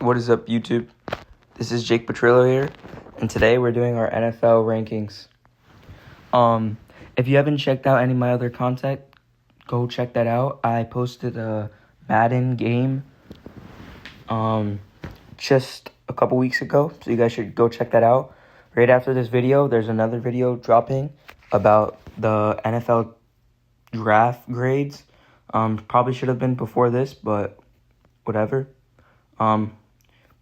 What is up, YouTube? This is Jake Petrillo here, and today we're doing our NFL rankings. If you haven't checked out any of my other content, go check that out. I posted a Madden game, just a couple weeks ago, so you guys should go check that out. Right after this video, there's another video dropping about the NFL draft grades. Probably should have been before this, but whatever.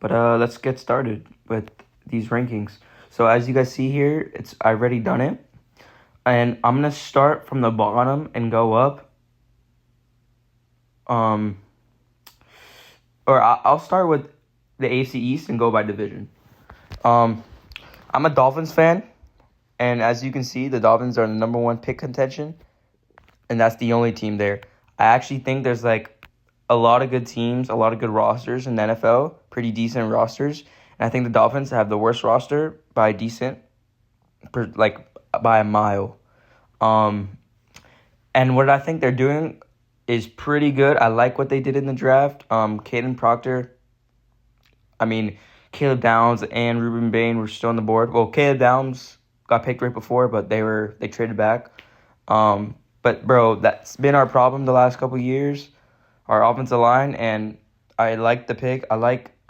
Let's get started with these rankings. So as you guys see here, I've already done it. And I'm going to start from the bottom and go up. I'll start with the AFC East and go by division. I'm a Dolphins fan. And as you can see, the Dolphins are the number one pick contention. And that's the only team there. I actually think there's a lot of good teams, a lot of good rosters in the NFL, pretty decent rosters. And I think the Dolphins have the worst roster by by a mile. And what I think they're doing is pretty good. I like what they did in the draft. Caden Proctor, Caleb Downs and Ruben Bain were still on the board. Well, Caleb Downs got picked right before, but they traded back. But bro, that's been our problem the last couple years, our offensive line, and I like the pick. I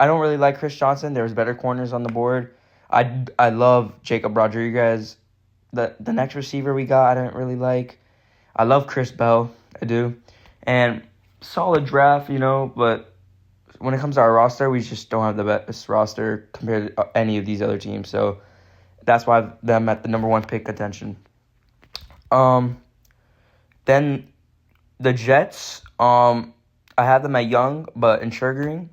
don't really like Chris Johnson. There's better corners on the board. I love Jacob Rodriguez. The next receiver we got, I don't really like. I love Chris Bell. I do. And solid draft, but when it comes to our roster, we just don't have the best roster compared to any of these other teams. So that's why I'm at the number one pick contention. Then the Jets, I have them at young, but intriguing.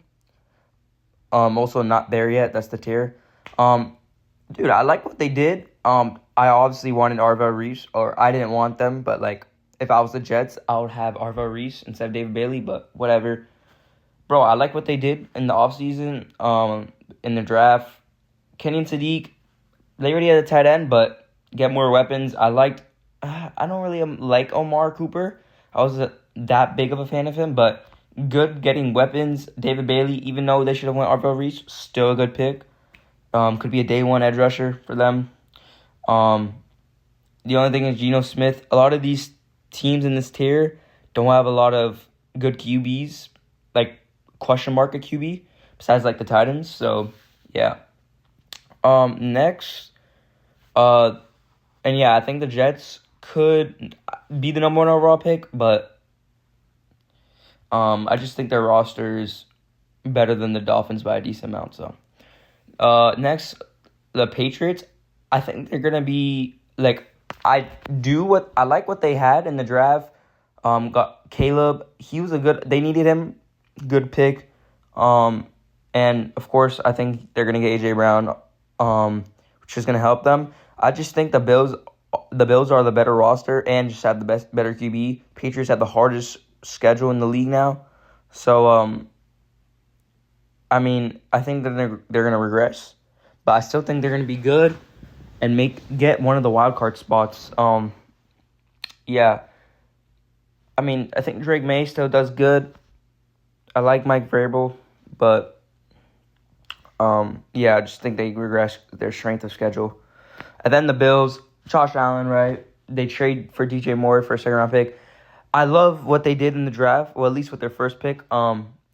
Also not there yet. That's the tier. Dude, I like what they did. I obviously wanted Arvell Reese, or I didn't want them, but if I was the Jets, I would have Arvell Reese instead of David Bailey, but whatever. Bro, I like what they did in the offseason, in the draft. Kenyon Sadiq, they already had a tight end, but get more weapons. I don't really like Omar Cooper. I wasn't that big of a fan of him, but good getting weapons. David Bailey, even though they should have went Arvell Reese, still a good pick. Could be a day one edge rusher for them. The only thing is Geno Smith. A lot of these teams in this tier don't have a lot of good QBs, question mark at QB, besides the Titans. So yeah. Next, I think the Jets could be the number one overall pick, but I just think their roster is better than the Dolphins by a decent amount. So next, the Patriots. I think they're gonna be I like what they had in the draft. Got Caleb. He was they needed him. Good pick. And of course, I think they're gonna get AJ Brown, which is gonna help them. I just think the Bills are the better roster and just have the better QB. Patriots have the hardest schedule in the league now. So I think that they're gonna regress, but I still think they're gonna be good and get one of the wild card spots. I think Drake May still does good. I like Mike Vrabel, but I just think they regress their strength of schedule. And then the Bills, Josh Allen, right? They trade for DJ Moore for a second-round pick. I love what they did in the draft, well, at least with their first pick.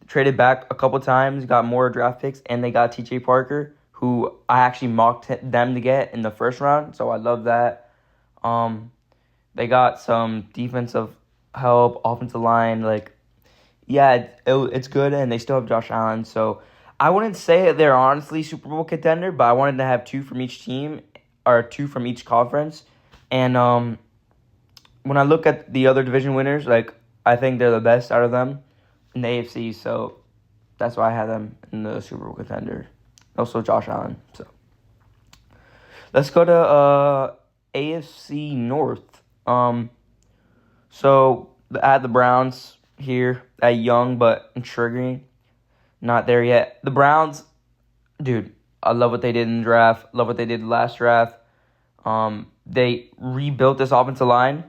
Traded back a couple times, got more draft picks, and they got TJ Parker, who I actually mocked them to get in the first round, so I love that. They got some defensive help, offensive line, it's good, and they still have Josh Allen, so I wouldn't say they're honestly Super Bowl contender, but I wanted to have two from each team, or two from each conference, and when I look at the other division winners, I think they're the best out of them in the AFC, so that's why I have them in the Super Bowl contender. Also Josh Allen. So let's go to AFC North. So I had the Browns here at young but intriguing. Not there yet. The Browns, dude, I love what they did in the draft. Love what they did last draft. They rebuilt this offensive line.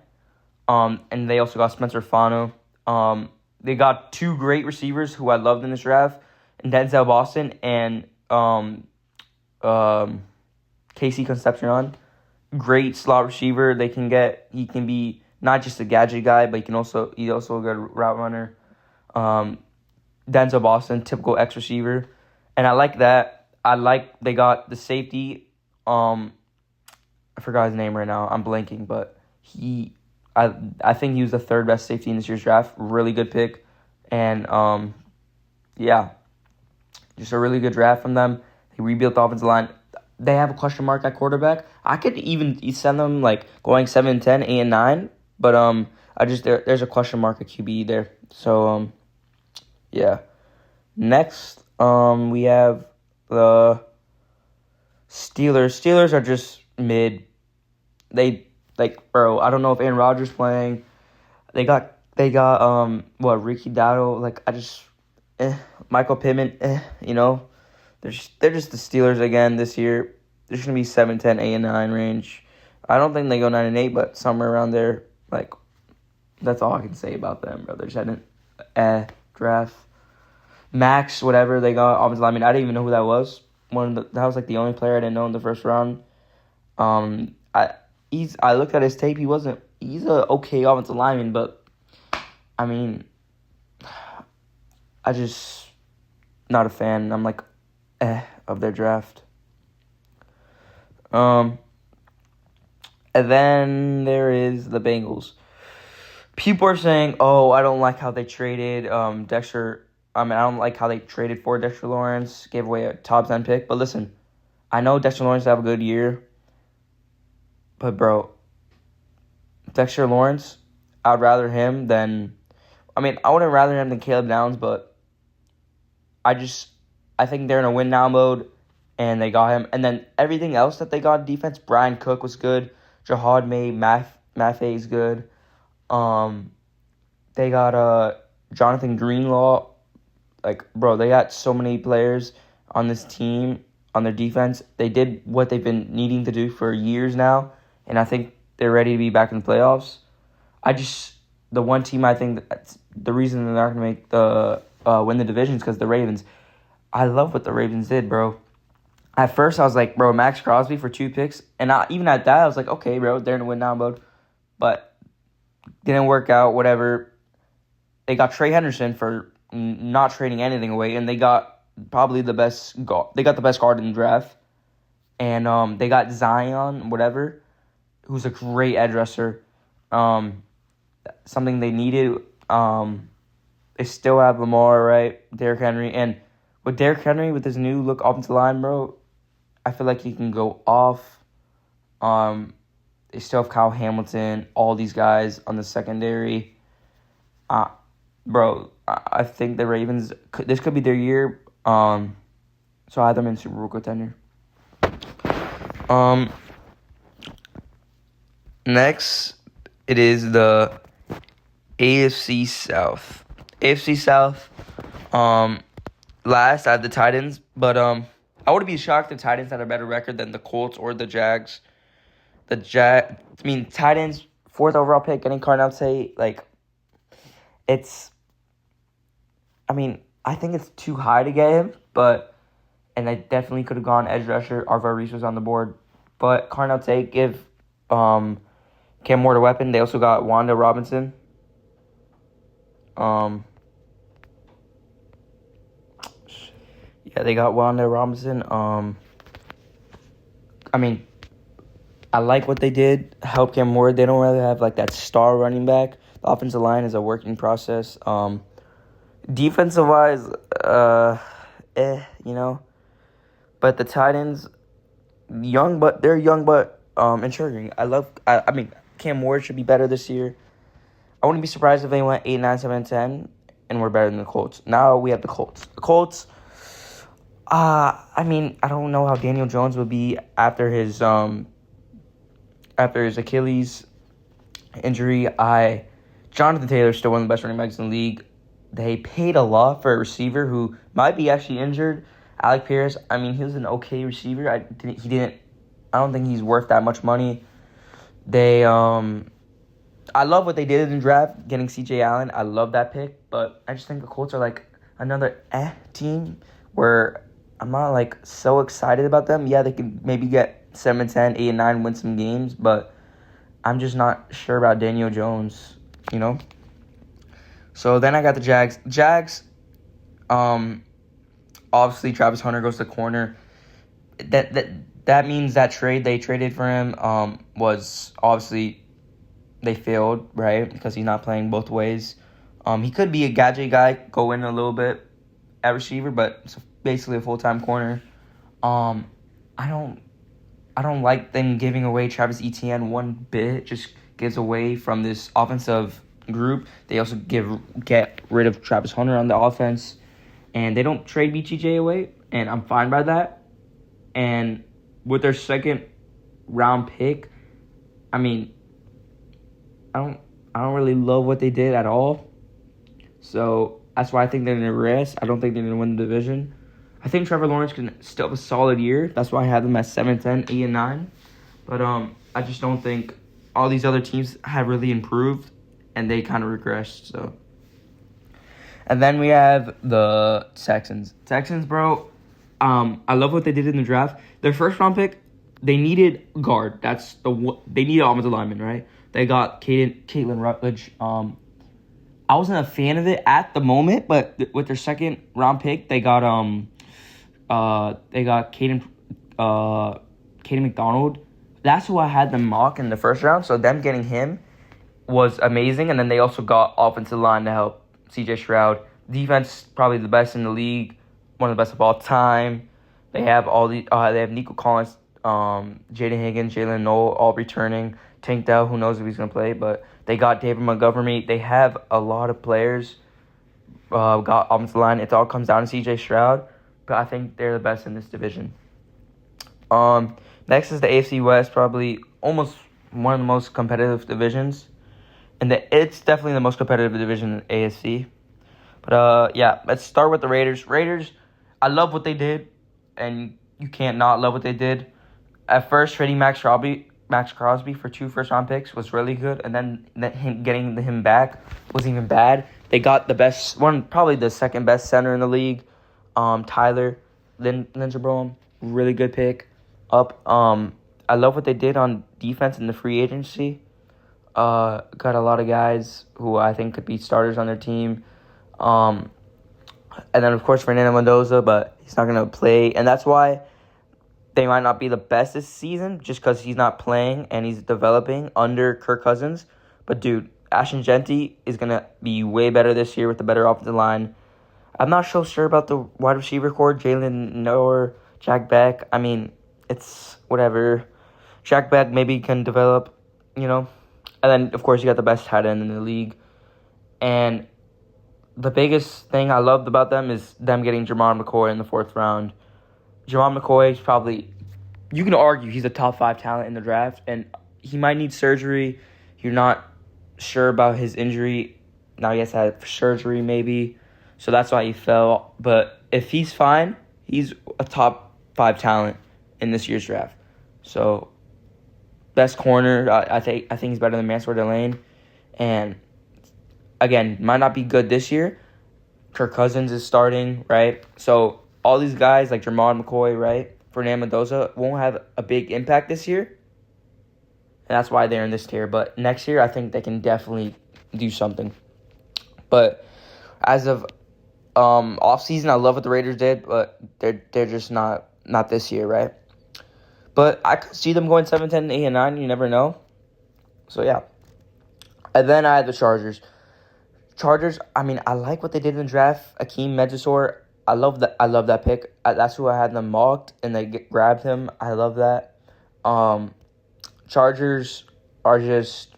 And they also got Spencer Fano. They got two great receivers who I loved in this draft. Denzel Boston and um, Casey Concepcion. Great slot receiver. He can be not just a gadget guy, but he's also a good route runner. Um, Denzel Boston, typical X receiver, and I like that. I like they got the safety. I forgot his name right now. I'm blanking, but I think he was the third best safety in this year's draft. Really good pick, and yeah, just a really good draft from them. They rebuilt the offensive line. They have a question mark at quarterback. I could even send them like going 7-10, 8-9, but there's a question mark at QB there. So yeah. Next, we have the Steelers. Steelers are just mid. Bro, I don't know if Aaron Rodgers playing. They got Ricky Dowdle. Michael Pittman. They're just the Steelers again this year. They're just gonna be 7-10, 8-9 range. I don't think they go 9-8, but somewhere around there. Like, that's all I can say about them, bro. They just had an draft. Max, whatever they got, offensive lineman. I didn't even know who that was. That was like the only player I didn't know in the first round. I looked at his tape. He's a okay offensive lineman, but I mean, I just not a fan. I'm like, of their draft. And then there is the Bengals. People are saying, "Oh, I don't like how they traded Dexter." I don't like how they traded for Dexter Lawrence, gave away a top 10 pick. But listen, I know Dexter Lawrence have a good year, but bro, Dexter Lawrence, I'd rather him than. I wouldn't rather him than Caleb Downs, but I think they're in a win now mode, and they got him. And then everything else that they got defense, Brian Cook was good, Jahad May, Maffey is good. They got Jonathan Greenlaw. Like, bro, they got so many players on this team, on their defense. They did what they've been needing to do for years now, and I think they're ready to be back in the playoffs. The one team I think that's the reason they're not going to make the win the division is because the Ravens. I love what the Ravens did, bro. At first, I was like, bro, Max Crosby for 2 picks. And even at that, I was like, okay, bro, they're in a win now mode. But didn't work out, whatever. They got Trey Henderson for not trading anything away, and they got probably the best guard. They got the best guard in the draft, and they got Zion, whatever, who's a great edge rusher. Something they needed. They still have Lamar, right? Derrick Henry, and with Derrick Henry with his new look offensive line, bro, I feel like he can go off. They still have Kyle Hamilton, all these guys on the secondary. Bro, I think the Ravens, this could be their year. So I have them in Super Bowl contender. Next, it is the AFC South. AFC South, last I have the Titans, but I wouldn't be shocked if the Titans had a better record than the Colts or the Jags. Titans, 4th overall pick, getting Cardinal Tate, I think it's too high to get him, and I definitely could have gone edge rusher. Arvar Reese was on the board, but Cardinal Tate give Cam Ward a weapon. They also got Wanda Robinson. They got Wanda Robinson. I like what they did. Help Cam Ward. They don't really have that star running back. The offensive line is a working process. Defensive wise, But the Titans, they're young but intriguing. Cam Ward should be better this year. I wouldn't be surprised if they went 8, 9, 7, 10, and we're better than the Colts. Now we have the Colts. The Colts, I don't know how Daniel Jones would be after his Achilles injury. Jonathan Taylor is still one of the best running backs in the league. They paid a lot for a receiver who might be actually injured. Alec Pierce, he was an okay receiver. I don't think he's worth that much money. I love what they did in the draft, getting C.J. Allen. I love that pick, but I just think the Colts are another team where I'm not like so excited about them. Yeah, they can maybe get 7-10, 8-9, win some games, but I'm just not sure about Daniel Jones, you know? So then I got the Jags. Jags, obviously Travis Hunter goes to corner. That means that trade they traded for him was obviously they failed, right? Because he's not playing both ways. He could be a gadget guy, go in a little bit at receiver, but it's basically a full-time corner. I don't like them giving away Travis Etienne one bit. Just gives away from this offensive group. They also get rid of Travis Hunter on the offense, and they don't trade BTJ away, and I'm fine by that. And with their second round pick, I mean, I don't really love what they did at all. So that's why I think they're going to rest. I don't think they're going to win the division. I think Trevor Lawrence can still have a solid year. That's why I have them at 7-10, 8-9. But I just don't think all these other teams have really improved, and they kind of regressed. So, and then we have the Texans. Texans, bro. I love what they did in the draft. Their first round pick, they needed guard. They needed offensive lineman, right? They got Caitlin Rutledge. I wasn't a fan of it at the moment, but with their second round pick, they got Caden McDonald. That's who I had them mock in the first round. So them getting him was amazing, and then they also got offensive line to help C.J. Stroud. Defense probably the best in the league, one of the best of all time. They have they have Nico Collins, Jaden Higgins, Jalen Noel all returning. Tank Dell, who knows if he's gonna play, but they got David Montgomery. They have a lot of players. Got offensive line. It all comes down to C.J. Stroud, but I think they're the best in this division. Next is the AFC West, probably almost one of the most competitive divisions. And it's definitely the most competitive division in AFC. But, yeah, let's start with the Raiders. Raiders, I love what they did, and you can't not love what they did. At first, trading Max Crosby for 2 first-round picks was really good, and then getting him back wasn't even bad. They got the best one, probably the second best center in the league, Tyler Linderbaum, really good pick. I love what they did on defense in the free agency. Got a lot of guys who I think could be starters on their team. And then, of course, Fernando Mendoza, but he's not going to play. And that's why they might not be the best this season, just because he's not playing and he's developing under Kirk Cousins. But, dude, Ashton Genty is going to be way better this year with a better offensive line. I'm not so sure about the wide receiver core, Jalen Noer, Jack Beck. I mean, it's whatever. Jack Beck maybe can develop, you know. And then, of course, you got the best tight end in the league. And the biggest thing I loved about them is them getting Jermon McCoy in the 4th round. Jermon McCoy is probably, you can argue he's a top 5 talent in the draft. And he might need surgery. You're not sure about his injury. Now he has to have surgery maybe. So that's why he fell. But if he's fine, he's a top 5 talent in this year's draft. So, best corner, I think he's better than Mansour Delane. And, again, might not be good this year. Kirk Cousins is starting, right? So, all these guys like Jermon McCoy, right? Fernando Mendoza won't have a big impact this year. And that's why they're in this tier. But next year, I think they can definitely do something. But as of offseason, I love what the Raiders did, but they're just not this year, right? But I could see them going 7-10, 8-9. You never know. So, yeah. And then I had the Chargers. I mean, I like what they did in the draft. Akeem Mejisaur, I love that pick. That's who I had them mocked, and they grabbed him. I love that. Chargers are just,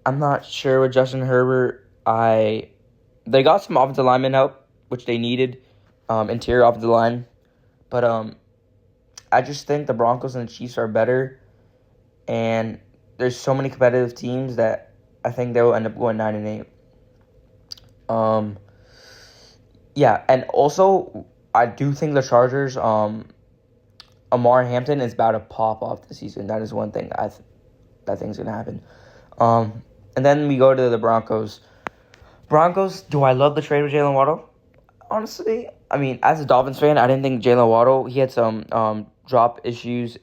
I'm not sure with Justin Herbert. They got some offensive lineman help, which they needed, interior offensive line. But I just think the Broncos and the Chiefs are better, and there's so many competitive teams that I think they will end up going 9-8. Yeah, and also I do think the Chargers, Amar Hampton is about to pop off this season. That is one thing that thing's gonna happen. And then we go to the Broncos. Do I love the trade with Jalen Waddle? honestly, I mean, as a Dolphins fan, I didn't think Jalen Waddle, he had some drop issues,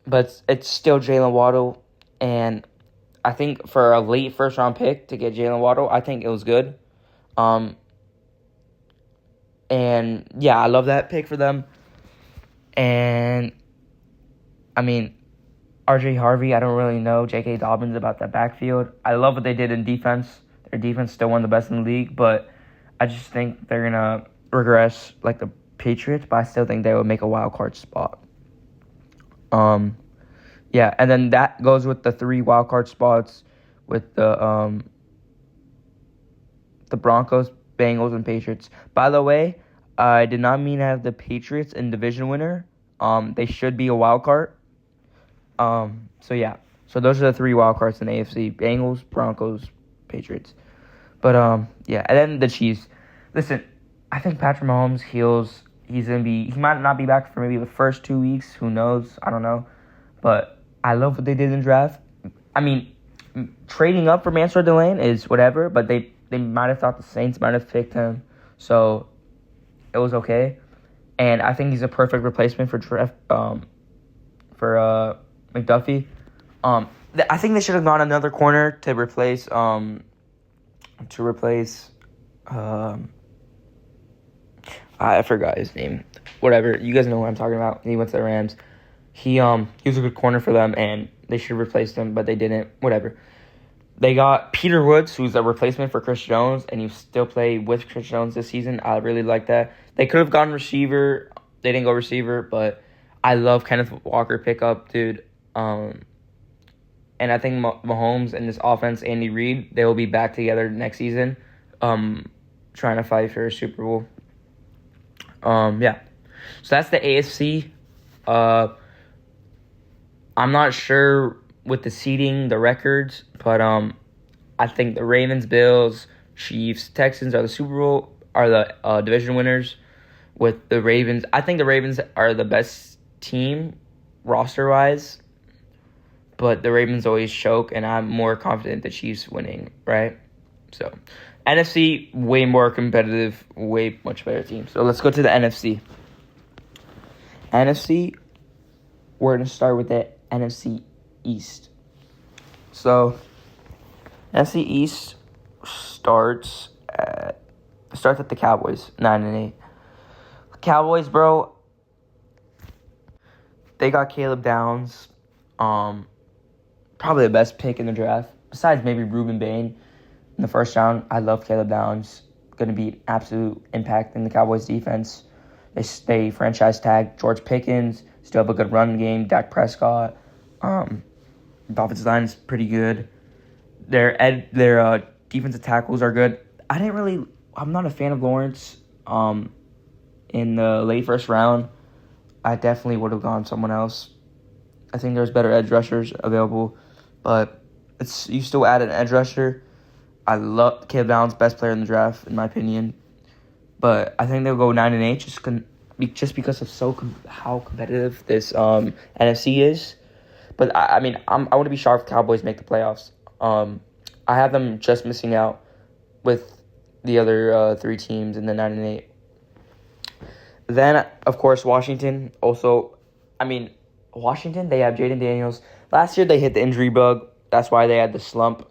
but it's still Jalen Waddle. And I think for a late first round pick to get Jalen Waddle, I think it was good. Um, and yeah, I love that pick for them. And I mean, RJ Harvey, I don't really know J.K. Dobbins about that backfield. I love what they did in defense. Their defense still one of the best in the league, but I just think they're gonna regress like the Patriots. But I still think they would make a wild card spot. Yeah, and then that goes with the 3 wild card spots with the Broncos, Bengals, and Patriots. By the way, I did not mean to have the Patriots in division winner. They should be a wild card. So yeah. So those are the 3 wild cards in the AFC: Bengals, Broncos, Patriots. But yeah, and then the Chiefs. Listen, I think Patrick Mahomes heals. He might not be back for maybe the first 2 weeks. Who knows? I don't know. But I love what they did in the draft. I mean, trading up for Mansour Delane is whatever, but they might have thought the Saints might have picked him, so it was okay. And I think he's a perfect replacement for McDuffie. I think they should have gone another corner to replace I forgot his name. Whatever, you guys know what I'm talking about. He went to the Rams. He was a good corner for them, and they should have replaced him, but they didn't. Whatever. They got Peter Woods, who's a replacement for Chris Jones, and he still play with Chris Jones this season. I really like that. They could have gone receiver. They didn't go receiver, but I love Kenneth Walker pickup, dude. And I think Mahomes and this offense, Andy Reid, they will be back together next season, trying to fight for a Super Bowl. Yeah. So that's the AFC. I'm not sure with the seeding, the records, but I think the Ravens, Bills, Chiefs, Texans are the division winners. With the Ravens, I think the Ravens are the best team roster wise, but the Ravens always choke, and I'm more confident the Chiefs winning, right? So NFC, way more competitive, way much better team. So let's go to the NFC. NFC, we're gonna start with the NFC East. So, NFC East starts at the Cowboys, 9-8. Cowboys, bro, they got Caleb Downs, probably the best pick in the draft, besides maybe Reuben Bain in the first round. I love Caleb Downs. Going to be an absolute impact in the Cowboys defense. They franchise tag George Pickens, still have a good run game, Dak Prescott. The offensive line is pretty good. Their defensive tackles are good. I'm not a fan of Lawrence in the late first round. I definitely would have gone someone else. I think there's better edge rushers available, but you still add an edge rusher. I love Caleb Downs, best player in the draft in my opinion, but I think they'll go 9-8 just because of how competitive this NFC is. But I want to be sure if Cowboys make the playoffs. I have them just missing out with the other 3 teams in the 9-8. Then, of course, Washington. Washington, they have Jaden Daniels. Last year, they hit the injury bug. That's why they had the slump.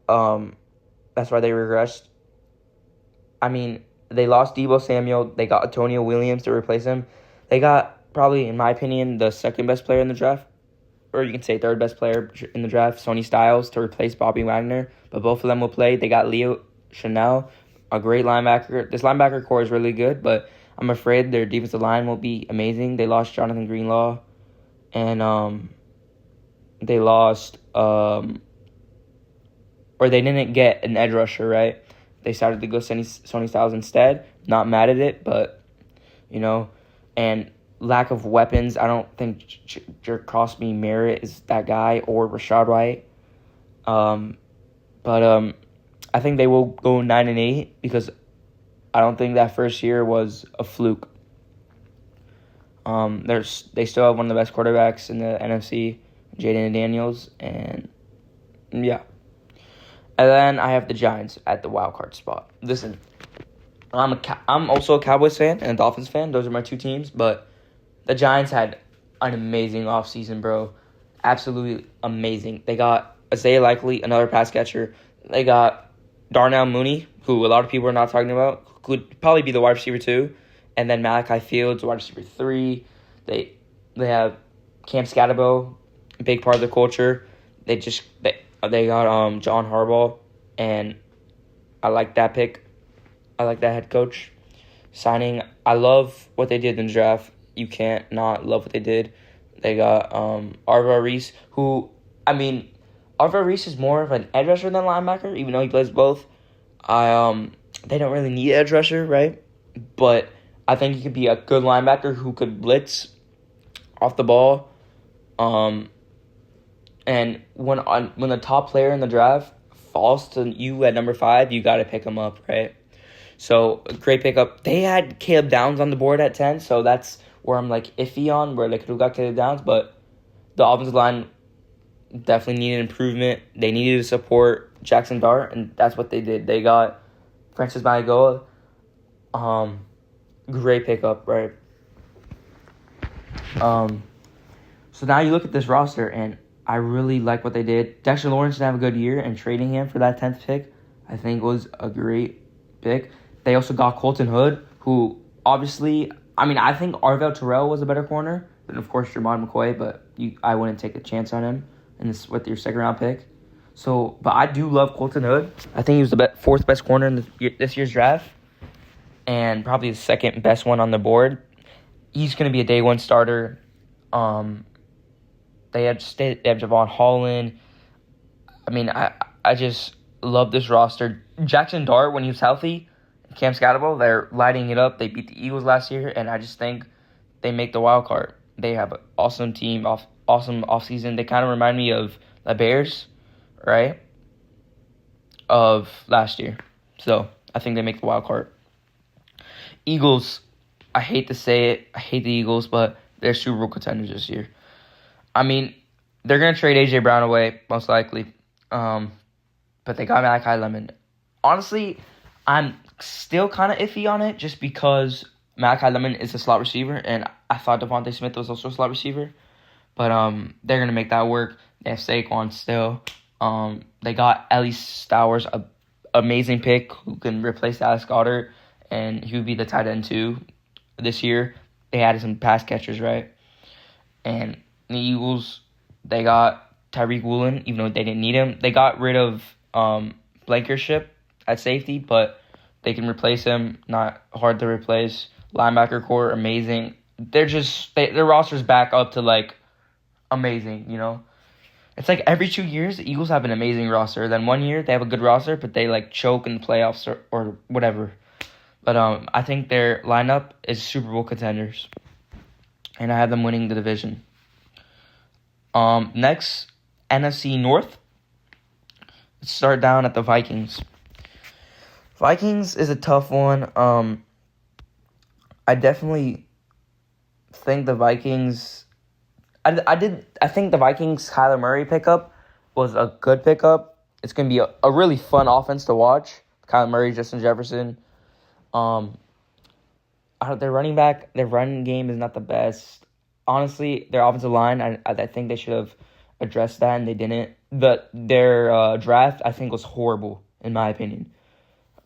That's why they regressed. They lost Deebo Samuel. They got Antonio Williams to replace him. They got, probably, in my opinion, the second best player in the draft. Or you can say third best player in the draft, Sonny Styles, to replace Bobby Wagner. But both of them will play. They got Leo Chanel, a great linebacker. This linebacker core is really good, but I'm afraid their defensive line will be amazing. They lost Jonathan Greenlaw, and they lost, or they didn't get an edge rusher, right? They decided to go Sonny Styles instead. Not mad at it, but, and lack of weapons. I don't think Jerkosby Merritt is that guy, or Rashad White. But I think they will go 9-8 because I don't think that first year was a fluke. They still have one of the best quarterbacks in the NFC, Jaden Daniels, and yeah. And then I have the Giants at the wild card spot. Listen, I'm also a Cowboys fan and a Dolphins fan. Those are my two teams. But the Giants had an amazing offseason, bro. Absolutely amazing. They got Isaiah Likely, another pass catcher. They got Darnell Mooney, who a lot of people are not talking about, who could probably be the wide receiver 2. And then Malachi Fields, wide receiver 3. They have Cam Scatterbo, a big part of the culture. They got John Harbaugh, and I like that pick. I like that head coach signing. I love what they did in the draft. You can't not love what they did. They got Arva Reese, who, Arva Reese is more of an edge rusher than linebacker, even though he plays both. They don't really need an edge rusher, right? But I think he could be a good linebacker who could blitz off the ball. And when the top player in the draft falls to you at number 5, you got to pick him up, right? So, great pickup. They had Caleb Downs on the board at 10, so that's where I'm iffy on, where they could have got Caleb Downs, but the offensive line definitely needed improvement. They needed to support Jackson Dart, and that's what they did. They got Francis Maligoa. Great pickup, right? So now you look at this roster, and I really like what they did. Dexter Lawrence didn't have a good year, and trading him for that 10th pick, I think, was a great pick. They also got Colton Hood, who obviously, I think Arvell Terrell was a better corner than, of course, Jermon McCoy, but I wouldn't take a chance on him with your second-round pick. So, but I do love Colton Hood. I think he was the fourth best corner in this year's draft, and probably the second best one on the board. He's going to be a day one starter. They have Javon Holland. I just love this roster. Jackson Dart, when he was healthy, Cam Scatterbo, they're lighting it up. They beat the Eagles last year, and I just think they make the wild card. They have an awesome team, awesome offseason. They kind of remind me of the Bears, right, of last year. So I think they make the wild card. Eagles, I hate to say it. I hate the Eagles, but they're Super Bowl contenders this year. They're going to trade A.J. Brown away, most likely. But they got Malachi Lemon. Honestly, I'm still kind of iffy on it just because Malachi Lemon is a slot receiver, and I thought Devontae Smith was also a slot receiver. But they're going to make that work. They have Saquon still. They got Ellie Stowers, an amazing pick who can replace Dallas Goedert, and he would be the tight end too this year. They added some pass catchers, right? And the Eagles, they got Tyreek Woolen, even though they didn't need him. They got rid of Blankenship at safety, but they can replace him. Not hard to replace. Linebacker core, amazing. Their roster's back up to, amazing, you know? It's every 2 years, the Eagles have an amazing roster. Then 1 year, they have a good roster, but they, choke in the playoffs or whatever. But I think their lineup is Super Bowl contenders. And I have them winning the division. Next, NFC North. Let's start down at the Vikings. Vikings is a tough one. I definitely think the Vikings... I think the Vikings Kyler Murray pickup was a good pickup. It's going to be a really fun offense to watch. Kyler Murray, Justin Jefferson. Their running back, their running game is not the best. Honestly, their offensive line, I think they should have addressed that, and they didn't. Their draft, I think, was horrible, in my opinion.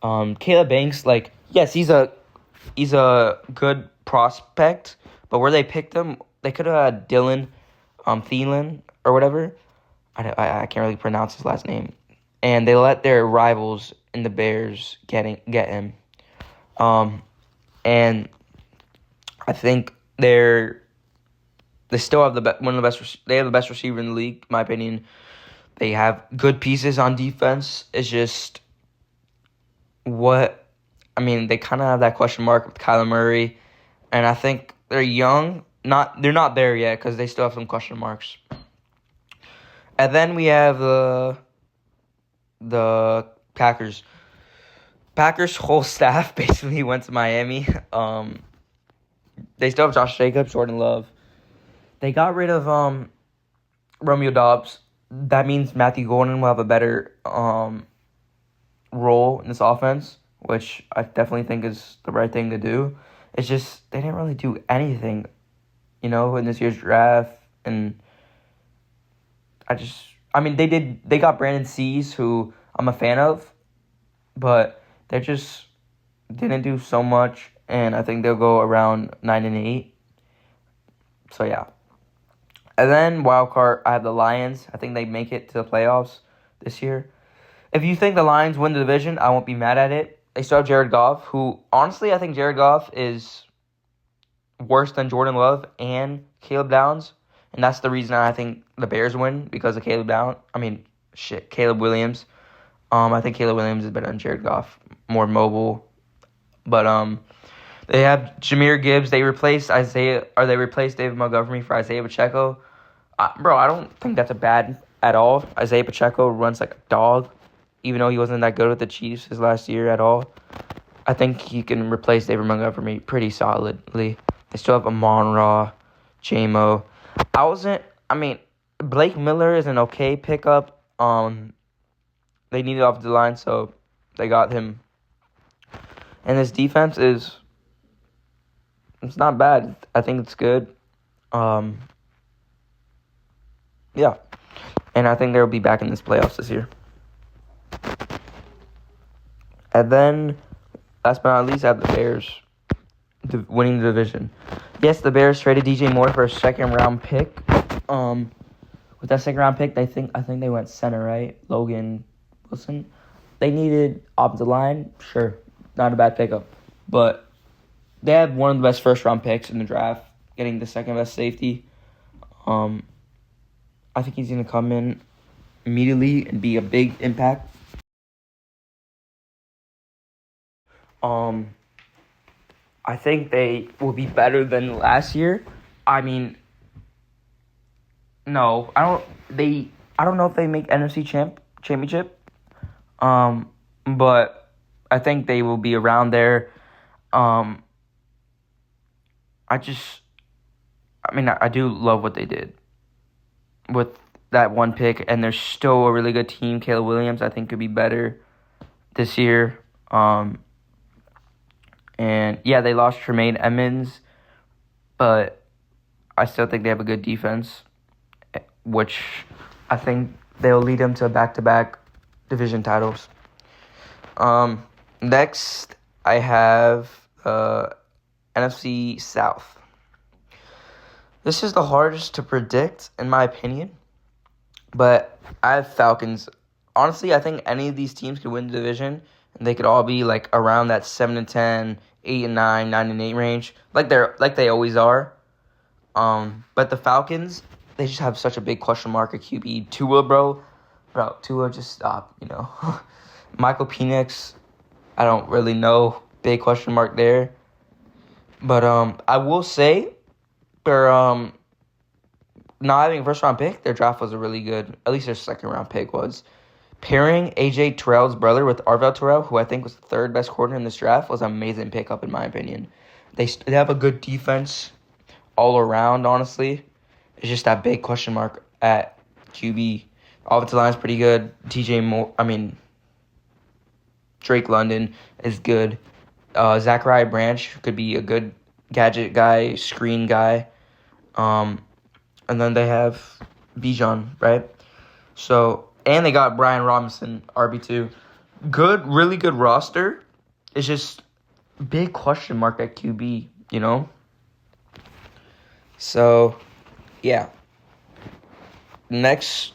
Caleb Banks, yes, he's a good prospect, but where they picked him, they could have had Dylan Thielen or whatever. I can't really pronounce his last name. And they let their rivals in the Bears get him. And I think they still have the best. They have the best receiver in the league, in my opinion. They have good pieces on defense. It's just they kind of have that question mark with Kyler Murray, and I think they're young. They're not there yet because they still have some question marks. And then we have the Packers. Packers' whole staff basically went to Miami. They still have Josh Jacobs, Jordan Love. They got rid of Romeo Doubs. That means Matthew Golden will have a better role in this offense. which I definitely think is the right thing to do. It's just they didn't really do anything, in this year's draft. And I mean, they got Brandon Seas, who I'm a fan of, but they just didn't do so much, and I think they'll go around 9-8. So yeah. And then wild card, I have the Lions. I think they make it to the playoffs this year. If you think the Lions win the division, I won't be mad at it. They still have Jared Goff, who honestly I think Jared Goff is worse than Jordan Love and Caleb Downs, and that's the reason I think the Bears win, because of Caleb Williams. I think Caleb Williams is better than Jared Goff, more mobile. But they have Jahmyr Gibbs. They replaced David Montgomery for Isaiah Pacheco. Bro, I don't think that's a bad at all. Isaiah Pacheco runs like a dog, even though he wasn't that good with the Chiefs his last year at all. I think he can replace David Montgomery pretty solidly. They still have Amon-Ra, J-Mo. Blake Miller is an okay pickup. They needed off the line, so they got him. And this defense it's not bad. I think it's good. Yeah. And I think they'll be back in this playoffs this year. And then, last but not least, I have the Bears winning the division. Yes, the Bears traded DJ Moore for a second-round pick. With that second-round pick, I think they went center, right? Logan Wilson. They needed offensive line. Sure, not a bad pickup. But they had one of the best first-round picks in the draft, getting the second-best safety. I think he's going to come in immediately and be a big impact. I think they will be better than last year. No, I don't know if they make NFC championship. But I think they will be around there. I do love what they did with that one pick, and they're still a really good team. Caleb Williams, I think, could be better this year. And yeah, they lost Tremaine Edmonds, but I still think they have a good defense, which I think they'll lead them to back-to-back division titles. Next, I have NFC South. This is the hardest to predict, in my opinion, but I have Falcons. Honestly, I think any of these teams could win the division, and they could all be like around that 7-10, 8-9, 9-8 range, like they always are. But the Falcons, they just have such a big question mark at QB. Tua, Tua, just stop, Michael Penix, I don't really know. Big question mark there. But I will say, for not having a first-round pick, their draft was a really good, at least their second-round pick was. Pairing A.J. Terrell's brother with Arvell Terrell, who I think was the third best corner in this draft, was an amazing pickup, in my opinion. They have a good defense all around, honestly. It's just that big question mark at QB. Offensive line's pretty good. Drake London is good. Zachariah Branch could be a good gadget guy, screen guy. And then they have Bijan, right? So, and they got Brian Robinson, RB2. Really good roster. It's just big question mark at QB, So, yeah. Next,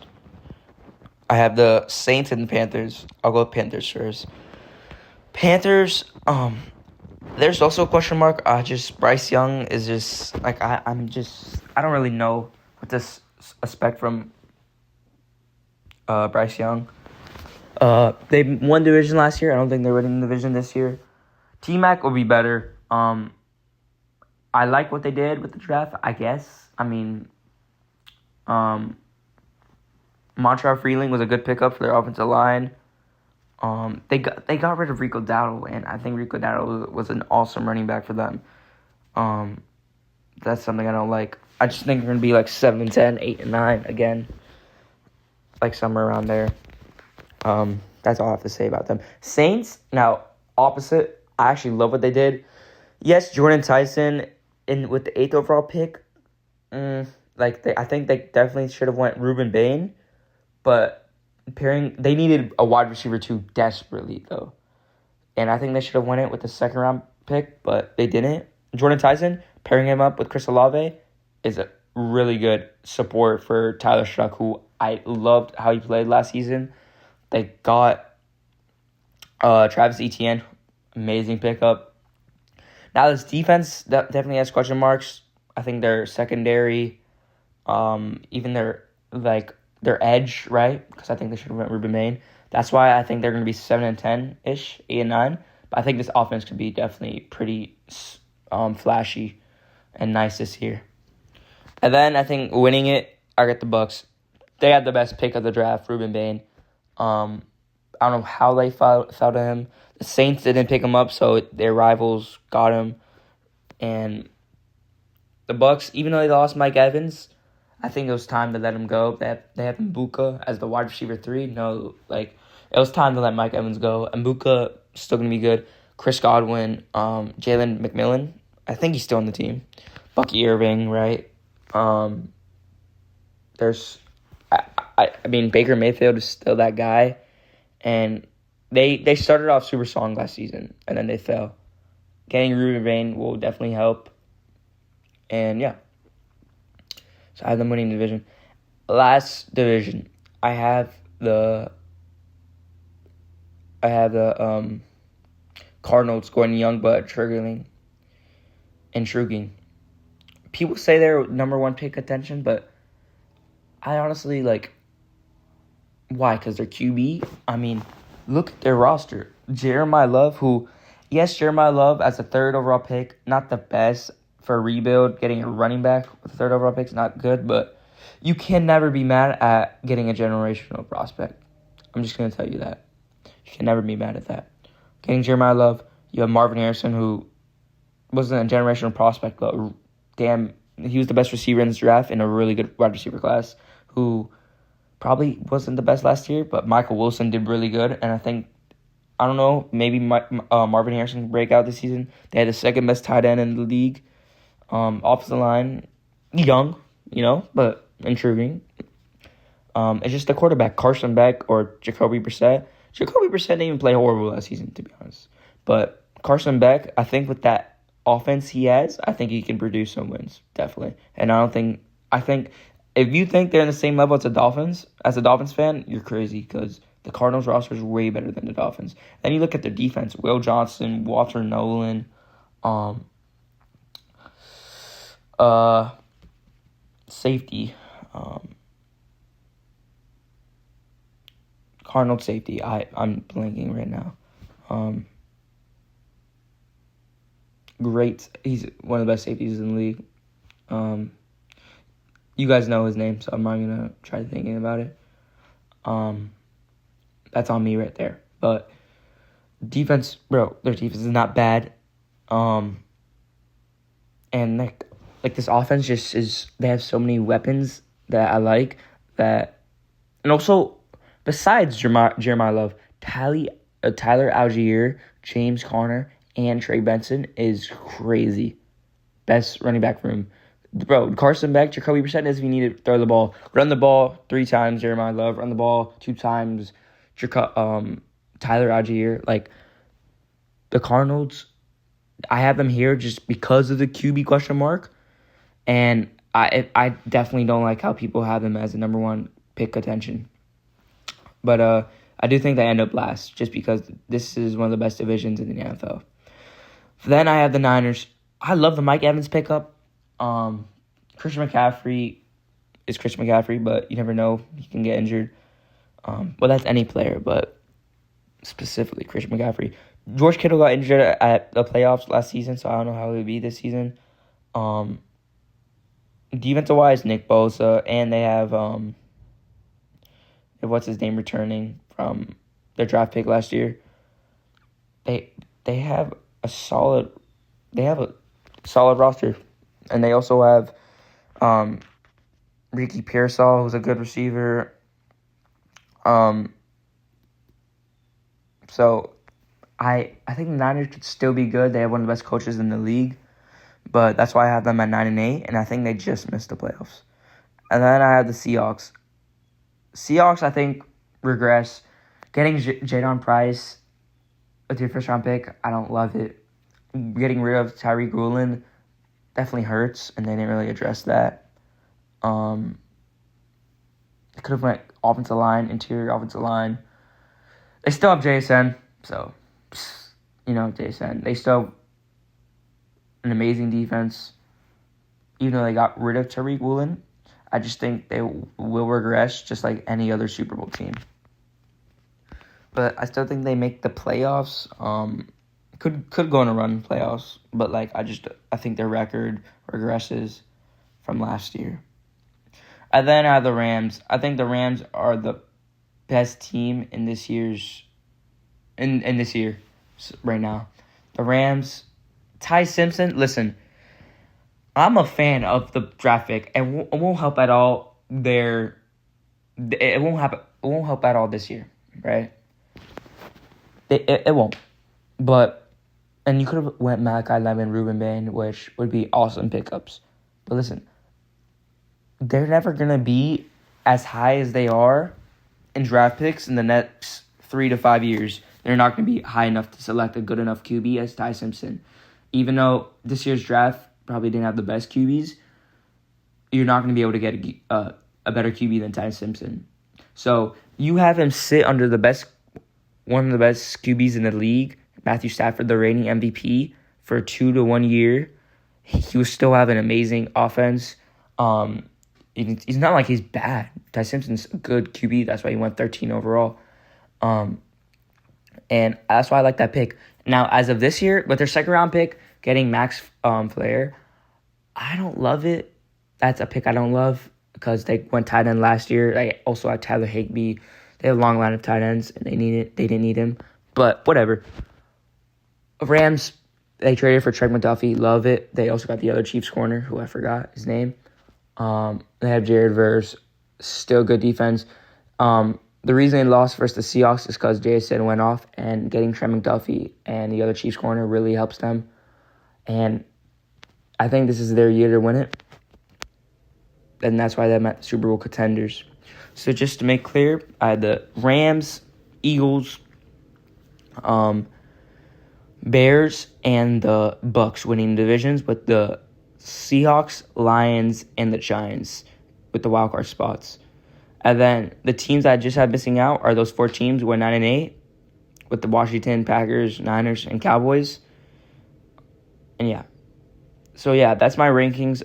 I have the Saints and the Panthers. I'll go with Panthers first. Panthers, there's also a question mark. Bryce Young is just, I don't really know what to expect from Bryce Young. They won division last year. I don't think they're winning the division this year. T-Mac will be better. I like what they did with the draft, I guess. Montreal Freeling was a good pickup for their offensive line. They got rid of Rico Dowdle, and I think Rico Dowdle was an awesome running back for them. That's something I don't like. I just think they're going to be like 7-10, 8-9 again. Like somewhere around there. That's all I have to say about them. Saints, now, opposite. I actually love what they did. Yes, Jordan Tyson with the 8th overall pick. I think they definitely should have went Ruben Bain, but they needed a wide receiver too desperately though, and I think they should have went it with the second round pick, but they didn't. Jordan Tyson pairing him up with Chris Olave is a really good support for Tyler Shuck, who I loved how he played last season. They got Travis Etienne, amazing pickup. Now this defense definitely has question marks. I think their secondary, even their edge, right? Because I think they should have went Ruben Bain. That's why I think they're going to be 7-10-ish, 8-9. But I think this offense could be definitely pretty flashy and nice this year. And then I think winning it, I got the Bucks. They had the best pick of the draft, Ruben Bain. I don't know how they fell to him. The Saints didn't pick him up, so their rivals got him. And the Bucks, even though they lost Mike Evans, I think it was time to let him go. They have Mbuka as the wide receiver 3. No, it was time to let Mike Evans go. Mbuka still going to be good. Chris Godwin, Jalen McMillan, I think he's still on the team. Bucky Irving, right? There's, I mean, Baker Mayfield is still that guy. And they started off super strong last season, and then they fell. Getting Ruben Bain will definitely help. And, yeah. So I have them winning the division. Last division, I have the Cardinals going young but intriguing. People say they're number one pick contention, but I honestly why? Because they're QB. I mean, look at their roster. Jeremiah Love, Jeremiah Love as a 3rd overall pick, not the best for a rebuild. Getting a running back with a 3rd overall pick is not good, but you can never be mad at getting a generational prospect. I'm just going to tell you that. You can never be mad at that. Getting Jeremiah Love, you have Marvin Harrison, who wasn't a generational prospect, but damn, he was the best receiver in this draft in a really good wide receiver class, who probably wasn't the best last year, but Michael Wilson did really good, and I don't know, maybe Marvin Harrison can break out this season. They had the 2nd best tight end in the league. Offensive line, young, but intriguing. It's just the quarterback, Carson Beck or Jacoby Brissett. Jacoby Brissett didn't even play horrible last season, to be honest. But Carson Beck, I think with that offense he has, I think he can produce some wins, definitely. And I think if you think they're in the same level as a Dolphins fan, you're crazy, because the Cardinals roster is way better than the Dolphins. Then you look at their defense, Will Johnson, Walter Nolan, safety, Cardinals safety. I'm blanking right now. Great. He's one of the best safeties in the league. You guys know his name, so I'm not going to try thinking about it. That's on me right there. But defense, bro, their defense is not bad. And this offense just is, they have so many weapons that I like that. And also, besides Jeremiah Love, Tyler Algier, James Conner, and Trey Benson is crazy. Best running back room. Bro, Carson Beck, Jacoby Brissett is if you need to throw the ball. Run the ball 3 times, Jeremiah Love. Run the ball 2 times, Tyler Algier. The Cardinals, I have them here just because of the QB question mark. And I definitely don't like how people have them as a number 1 pick contention. But I do think they end up last just because this is one of the best divisions in the NFL. Then I have the Niners. I love the Mike Evans pickup. Christian McCaffrey is Christian McCaffrey, but you never know. He can get injured. Well, that's any player, but specifically Christian McCaffrey. George Kittle got injured at the playoffs last season, so I don't know how it would be this season. Defensive-wise, Nick Bosa, and they have what's his name returning from their draft pick last year. They have a solid roster, and they also have Ricky Pearsall, who's a good receiver. So I think the Niners could still be good. They have one of the best coaches in the league, but that's why I have them at 9-8, and I think they just missed the playoffs. And then I have the Seahawks. Seahawks, I think, regress. Getting Jadon Price with your first-round pick, I don't love it. Getting rid of Tyreek Woolen definitely hurts, and they didn't really address that. They could have went offensive line, interior offensive line. They still have JSN, so, JSN. They still have an amazing defense, even though they got rid of Tyreek Woolen. I just think they will regress just like any other Super Bowl team. But I still think they make the playoffs. Could go on a run playoffs, but I think their record regresses from last year. And then I have the Rams. I think the Rams are the best team in this year's in this year right now. The Rams, Ty Simpson. Listen, I'm a fan of the draft pick. It won't help at all. It won't help at all this year, right? It won't. And you could have went Malachi Lemon, Ruben Bain, which would be awesome pickups. But listen, they're never gonna be as high as they are in draft picks in the next 3 to 5 years. They're not gonna be high enough to select a good enough QB as Ty Simpson. Even though this year's draft probably didn't have the best QBs, you're not going to be able to get a better QB than Ty Simpson. So you have him sit under one of the best QBs in the league, Matthew Stafford, the reigning MVP, for 2 to 1 year. He will still have an amazing offense. He's not like he's bad. Ty Simpson's a good QB. That's why he went 13 overall. And that's why I like that pick. Now, as of this year, with their second-round pick, getting Max Flair, I don't love it. That's a pick I don't love because they went tight end last year. They also had Tyler Higbee. They have a long line of tight ends, and they didn't need him. But whatever. Rams, they traded for Trey McDuffie. Love it. They also got the other Chiefs corner, who I forgot his name. They have Jared Verse. Still good defense. The reason they lost versus the Seahawks is because JSN went off, and getting Trey McDuffie and the other Chiefs corner really helps them. And I think this is their year to win it. And that's why they're at Super Bowl contenders. So just to make clear, I had the Rams, Eagles, Bears, and the Bucks winning divisions, with the Seahawks, Lions, and the Giants with the wildcard spots. And then the teams that I just had missing out are those 4 teams who went 9-8, with the Washington, Packers, Niners, and Cowboys. And yeah. So yeah, that's my rankings.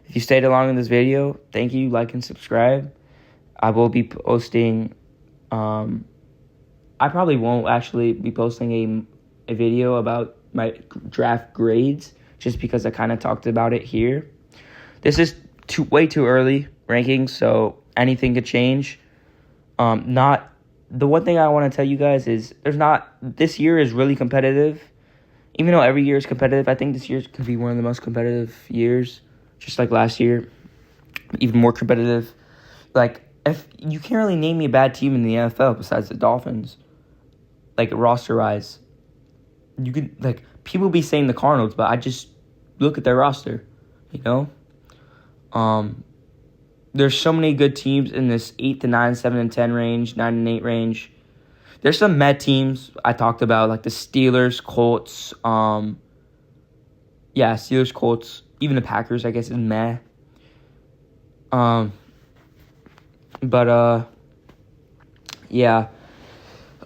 If you stayed along in this video, thank you. Like and subscribe. I will be posting. I probably won't actually be posting a video about my draft grades, just because I kind of talked about it here. This is way too early rankings, so anything could change. The one thing I want to tell you guys is this year is really competitive. Even though every year is competitive, I think this year could be one of the most competitive years, just like last year. Even more competitive. If you can't really name me a bad team in the NFL besides the Dolphins, roster-wise. You could, people be saying the Cardinals, but I just look at their roster, There's so many good teams in this 8-9, 7-10 range, 9-8 range. There's some meh teams I talked about, like the Steelers, Colts. Steelers, Colts. Even the Packers, I guess, is meh. Yeah.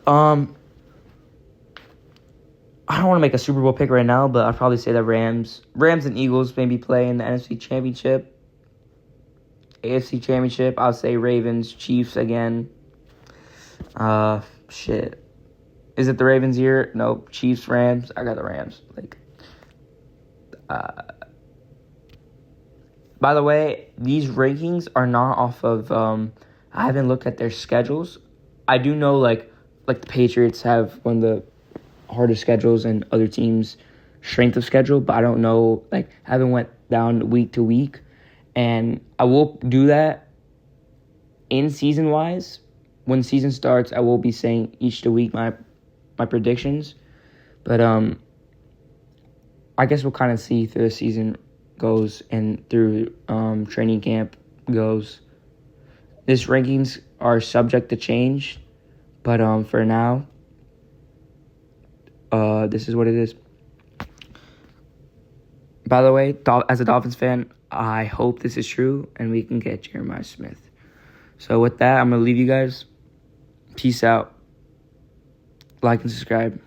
I don't want to make a Super Bowl pick right now, but I'd probably say the Rams and Eagles maybe play in the NFC Championship. AFC Championship, I'll say Ravens, Chiefs again. Shit. Is it the Ravens year? Nope. Chiefs, Rams. I got the Rams. By the way, these rankings are not off of, I haven't looked at their schedules. I do know, like the Patriots have one of the hardest schedules and other teams' strength of schedule, but I don't know, haven't went down week to week. And I will do that in season-wise. When season starts, I will be saying each week my my predictions. But I guess we'll kind of see through the season goes and through training camp goes. These rankings are subject to change, but for now, this is what it is. By the way, as a Dolphins fan, I hope this is true and we can get Jeremiah Smith. So with that, I'm going to leave you guys. Peace out. Like and subscribe.